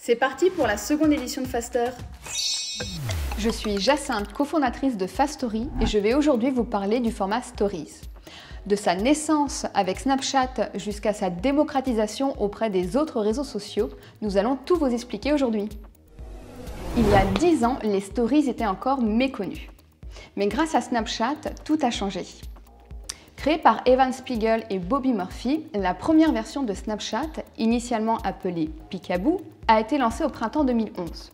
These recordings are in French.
C'est parti pour la seconde édition de Faster. Je suis Jacinthe, cofondatrice de Fastory et je vais aujourd'hui vous parler du format Stories. De sa naissance avec Snapchat jusqu'à sa démocratisation auprès des autres réseaux sociaux, nous allons tout vous expliquer aujourd'hui. Il y a 10 ans, les Stories étaient encore méconnues. Mais grâce à Snapchat, tout a changé. Créée par Evan Spiegel et Bobby Murphy, la première version de Snapchat, initialement appelée Peekaboo, a été lancée au printemps 2011.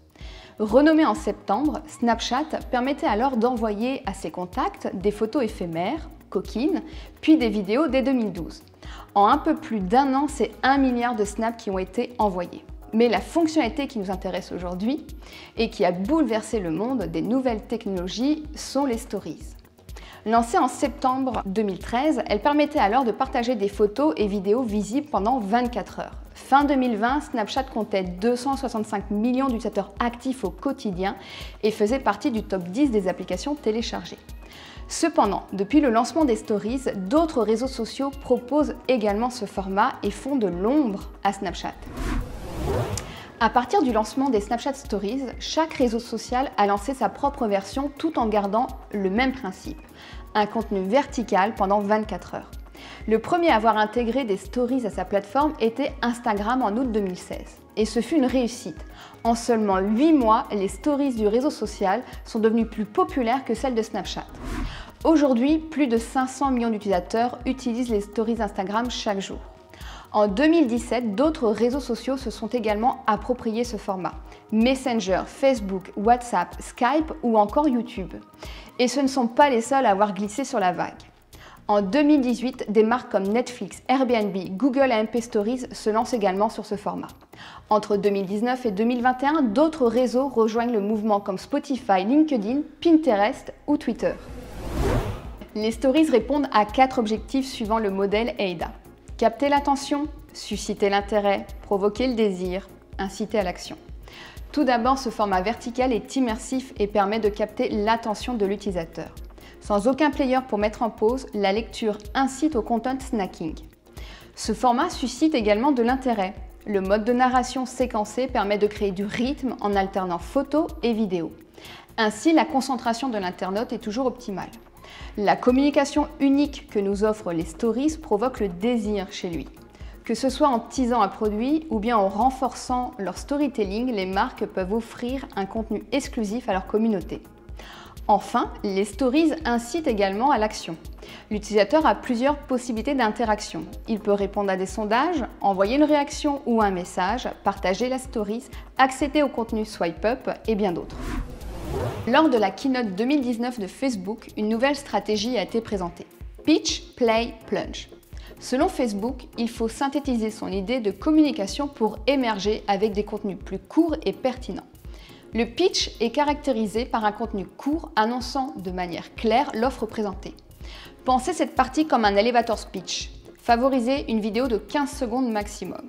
Renommée en septembre, Snapchat permettait alors d'envoyer à ses contacts des photos éphémères, coquines, puis des vidéos dès 2012. En un peu plus d'un an, c'est 1 milliard de snaps qui ont été envoyés. Mais la fonctionnalité qui nous intéresse aujourd'hui et qui a bouleversé le monde des nouvelles technologies sont les Stories. Lancée en septembre 2013, elle permettait alors de partager des photos et vidéos visibles pendant 24 heures. Fin 2020, Snapchat comptait 265 millions d'utilisateurs actifs au quotidien et faisait partie du top 10 des applications téléchargées. Cependant, depuis le lancement des Stories, d'autres réseaux sociaux proposent également ce format et font de l'ombre à Snapchat. À partir du lancement des Snapchat Stories, chaque réseau social a lancé sa propre version tout en gardant le même principe, un contenu vertical pendant 24 heures. Le premier à avoir intégré des Stories à sa plateforme était Instagram en août 2016. Et ce fut une réussite. En seulement 8 mois, les Stories du réseau social sont devenues plus populaires que celles de Snapchat. Aujourd'hui, plus de 500 millions d'utilisateurs utilisent les Stories Instagram chaque jour. En 2017, d'autres réseaux sociaux se sont également appropriés ce format. Messenger, Facebook, WhatsApp, Skype ou encore YouTube. Et ce ne sont pas les seuls à avoir glissé sur la vague. En 2018, des marques comme Netflix, Airbnb, Google et MP Stories se lancent également sur ce format. Entre 2019 et 2021, d'autres réseaux rejoignent le mouvement comme Spotify, LinkedIn, Pinterest ou Twitter. Les Stories répondent à 4 objectifs suivant le modèle AIDA. Capter l'attention, susciter l'intérêt, provoquer le désir, inciter à l'action. Tout d'abord, ce format vertical est immersif et permet de capter l'attention de l'utilisateur. Sans aucun player pour mettre en pause, la lecture incite au content snacking. Ce format suscite également de l'intérêt. Le mode de narration séquencé permet de créer du rythme en alternant photos et vidéos. Ainsi, la concentration de l'internaute est toujours optimale. La communication unique que nous offrent les Stories provoque le désir chez lui. Que ce soit en teasant un produit ou bien en renforçant leur storytelling, les marques peuvent offrir un contenu exclusif à leur communauté. Enfin, les Stories incitent également à l'action. L'utilisateur a plusieurs possibilités d'interaction. Il peut répondre à des sondages, envoyer une réaction ou un message, partager la Stories, accéder au contenu swipe up et bien d'autres. Lors de la keynote 2019 de Facebook, une nouvelle stratégie a été présentée. Pitch, Play, Plunge. Selon Facebook, il faut synthétiser son idée de communication pour émerger avec des contenus plus courts et pertinents. Le pitch est caractérisé par un contenu court annonçant de manière claire l'offre présentée. Pensez cette partie comme un elevator speech. Favorisez une vidéo de 15 secondes maximum.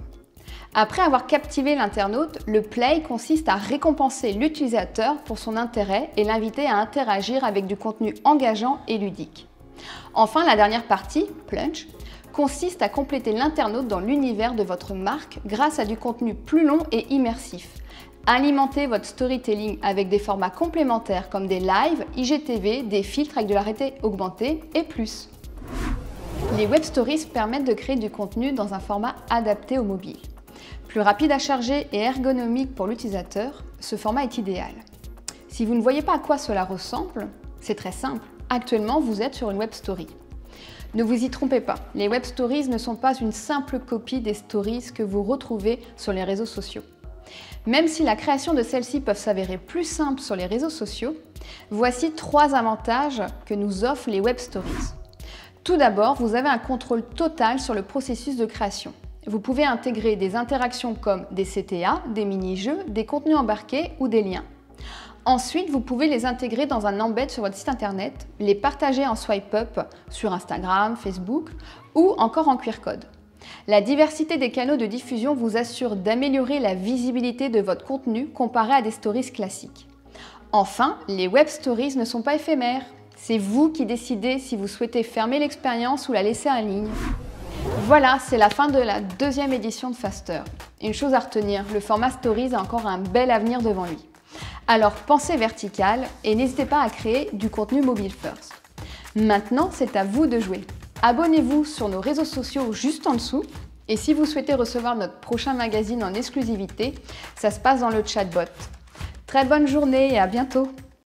Après avoir captivé l'internaute, le play consiste à récompenser l'utilisateur pour son intérêt et l'inviter à interagir avec du contenu engageant et ludique. Enfin, la dernière partie, plunge, consiste à compléter l'internaute dans l'univers de votre marque grâce à du contenu plus long et immersif. Alimentez votre storytelling avec des formats complémentaires comme des lives, IGTV, des filtres avec de la réalité augmentée et plus. Les Web Stories permettent de créer du contenu dans un format adapté au mobile. Plus rapide à charger et ergonomique pour l'utilisateur, ce format est idéal. Si vous ne voyez pas à quoi cela ressemble, c'est très simple. Actuellement, vous êtes sur une Web Story. Ne vous y trompez pas, les Web Stories ne sont pas une simple copie des Stories que vous retrouvez sur les réseaux sociaux. Même si la création de celles-ci peuvent s'avérer plus simple sur les réseaux sociaux, voici 3 avantages que nous offrent les Web Stories. Tout d'abord, vous avez un contrôle total sur le processus de création. Vous pouvez intégrer des interactions comme des CTA, des mini-jeux, des contenus embarqués ou des liens. Ensuite, vous pouvez les intégrer dans un embed sur votre site internet, les partager en swipe up sur Instagram, Facebook ou encore en QR code. La diversité des canaux de diffusion vous assure d'améliorer la visibilité de votre contenu comparé à des stories classiques. Enfin, les Web Stories ne sont pas éphémères. C'est vous qui décidez si vous souhaitez fermer l'expérience ou la laisser en ligne. Voilà, c'est la fin de la 2e édition de Faster. Une chose à retenir, le format Stories a encore un bel avenir devant lui. Alors pensez vertical et n'hésitez pas à créer du contenu mobile first. Maintenant, c'est à vous de jouer. Abonnez-vous sur nos réseaux sociaux juste en dessous. Et si vous souhaitez recevoir notre prochain magazine en exclusivité, ça se passe dans le chatbot. Très bonne journée et à bientôt!